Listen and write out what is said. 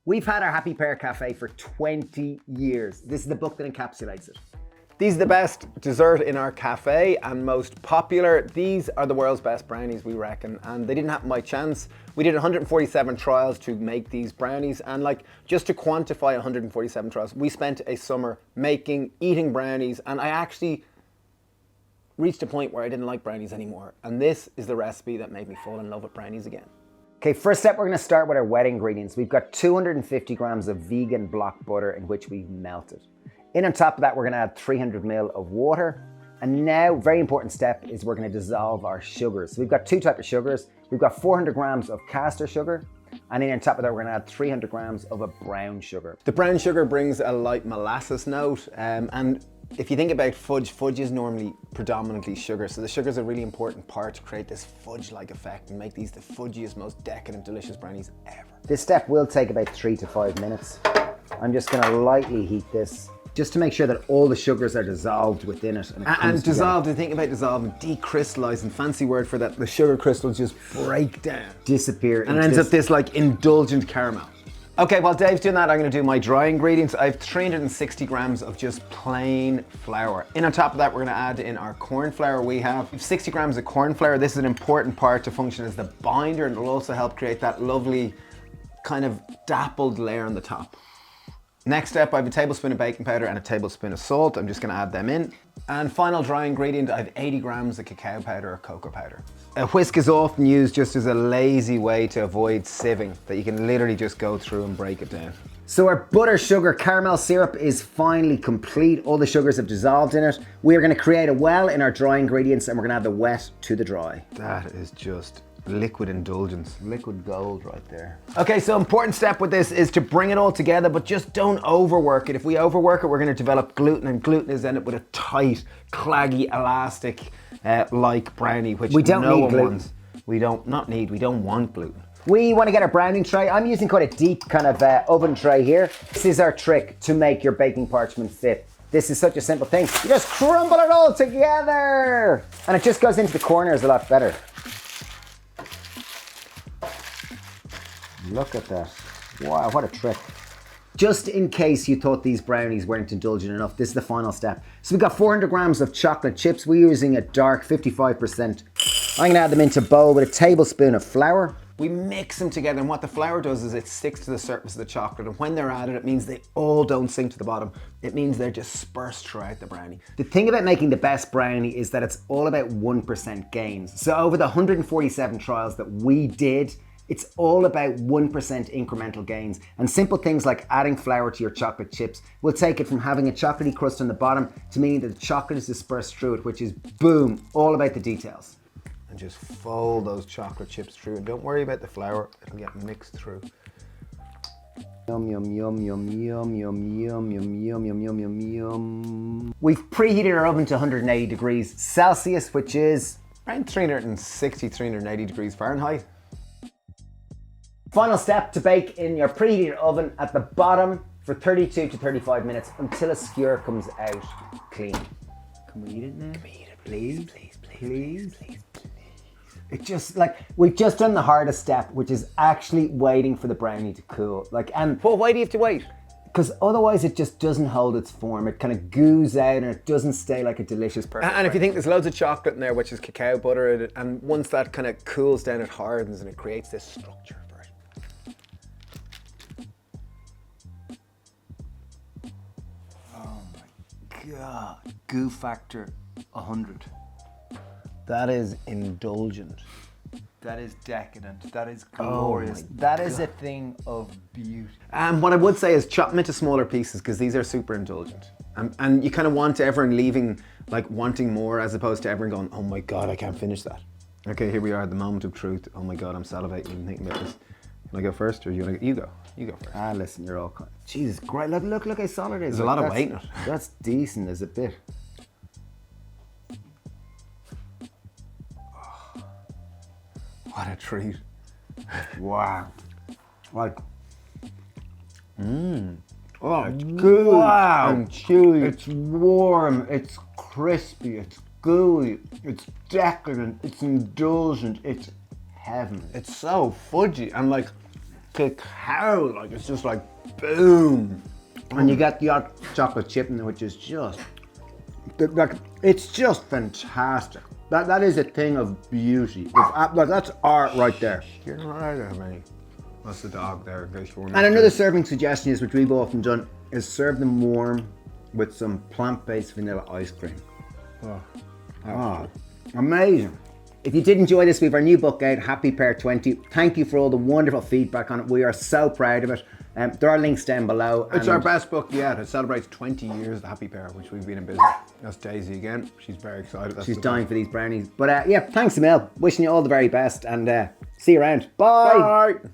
We've had our Happy Pear Cafe for 20 years. This is the book that encapsulates it. These are the best dessert in our cafe and most popular. These are the world's best brownies, we reckon, and they didn't happen by chance. We did 147 trials to make these brownies, and just to quantify 147 trials, we spent a summer making, eating brownies, and I actually reached a point where I didn't like brownies anymore. And this is the recipe that made me fall in love with brownies again. Okay, first step, we're gonna start with our wet ingredients. We've got 250 grams of vegan block butter in which we've melted. In on top of that, we're gonna add 300 ml of water. And now, very important step is we're gonna dissolve our sugars. So we've got two types of sugars. We've got 400 grams of caster sugar. And then on top of that, we're gonna add 300 grams of a brown sugar. The brown sugar brings a light molasses note. And if you think about fudge, fudge is normally predominantly sugar. So the sugar is a really important part to create this fudge-like effect and make these the fudgiest, most decadent, delicious brownies ever. This step will take about 3 to 5 minutes. I'm just gonna lightly heat this, just to make sure that all the sugars are dissolved within it. And dissolved, I think about dissolving, decrystallizing, fancy word for that. The sugar crystals just break down. Disappear. And it ends up this indulgent caramel. Okay, while Dave's doing that, I'm gonna do my dry ingredients. I have 360 grams of just plain flour. In on top of that, we're gonna add in our corn flour. We have 60 grams of corn flour. This is an important part to function as the binder, and it'll also help create that lovely kind of dappled layer on the top. Next step, I have a tablespoon of baking powder and a tablespoon of salt. I'm just gonna add them in. And final dry ingredient, I have 80 grams of cacao powder or cocoa powder. A whisk is often used just as a lazy way to avoid sieving, that you can literally just go through and break it down. So our butter sugar caramel syrup is finally complete. All the sugars have dissolved in it. We are gonna create a well in our dry ingredients, and we're gonna add the wet to the dry. That is just liquid indulgence. Liquid gold right there. Okay, so important step with this is to bring it all together, but just don't overwork it. If we overwork it, we're gonna develop gluten, and gluten is end up with a tight, claggy, elastic, like brownie, which we don't no need one gluten. wants. We don't want gluten. We want to get our browning tray. I'm using quite a deep kind of oven tray here. This is our trick to make your baking parchment fit. This is such a simple thing. You just crumble it all together, and it just goes into the corners a lot better. Look at that. Wow, what a trick. Just in case you thought these brownies weren't indulgent enough, this is the final step. So we've got 400 grams of chocolate chips. We're using a dark 55%. I'm gonna add them into a bowl with a tablespoon of flour. We mix them together, and what the flour does is it sticks to the surface of the chocolate, and when they're added, it means they all don't sink to the bottom. It means they're dispersed throughout the brownie. The thing about making the best brownie is that it's all about 1% gains. So over the 147 trials that we did, it's all about 1% incremental gains, and simple things like adding flour to your chocolate chips will take it from having a chocolatey crust on the bottom to meaning that the chocolate is dispersed through it, which is, boom, all about the details. And just fold those chocolate chips through, and don't worry about the flour, it'll get mixed through. Yum, yum, yum, yum, yum, yum, yum, yum, yum, yum, yum, yum, yum. We've preheated our oven to 180 degrees Celsius, which is around 360, 380 degrees Fahrenheit. Final step, to bake in your preheated oven at the bottom for 32 to 35 minutes until a skewer comes out clean. Can we eat it now? Can we eat it, please? Please. It just, we've just done the hardest step, which is actually waiting for the brownie to cool. Well, why do you have to wait? Because otherwise it just doesn't hold its form. It kind of goos out and it doesn't stay like a delicious perfect And if you think there's loads of chocolate in there, which is cacao butter, and once that kind of cools down, it hardens and it creates this structure for it. Oh my God, goo factor 100. That is indulgent. That is decadent. That is glorious. Oh that is a thing of beauty. What I would say is chop them into smaller pieces, because these are super indulgent. And you kind of want everyone leaving wanting more, as opposed to everyone going, oh my God, I can't finish that. Okay, here we are at the moment of truth. Oh my God, I'm salivating and thinking about this. Can I go first, or you go? You go first. Listen, you're all Jesus, great. Look how solid it is. There's a lot of weight in it. That's decent as a bit. What a treat. Wow. Oh, it's good. Wow. And chewy. It's warm, it's crispy, it's gooey, it's decadent, it's indulgent, it's heaven. It's so fudgy. And cacao, like it's just like boom. And you get the hot chocolate chip in there, which is just, like, it's just fantastic. That is a thing of beauty. Like, that's art right there. You're right, mate. That's the dog there, in case you And another serving suggestion is, which we've often done, is serve them warm with some plant-based vanilla ice cream. Oh, amazing. If you did enjoy this, we have our new book out, Happy Pear 20. Thank you for all the wonderful feedback on it. We are so proud of it. There are links down below. It's our best book yet. It celebrates 20 years of the Happy Pear, which we've been in business. That's Daisy again. She's very excited. She's dying for these brownies. But yeah, thanks, Emil. Wishing you all the very best, and see you around. Bye. Bye.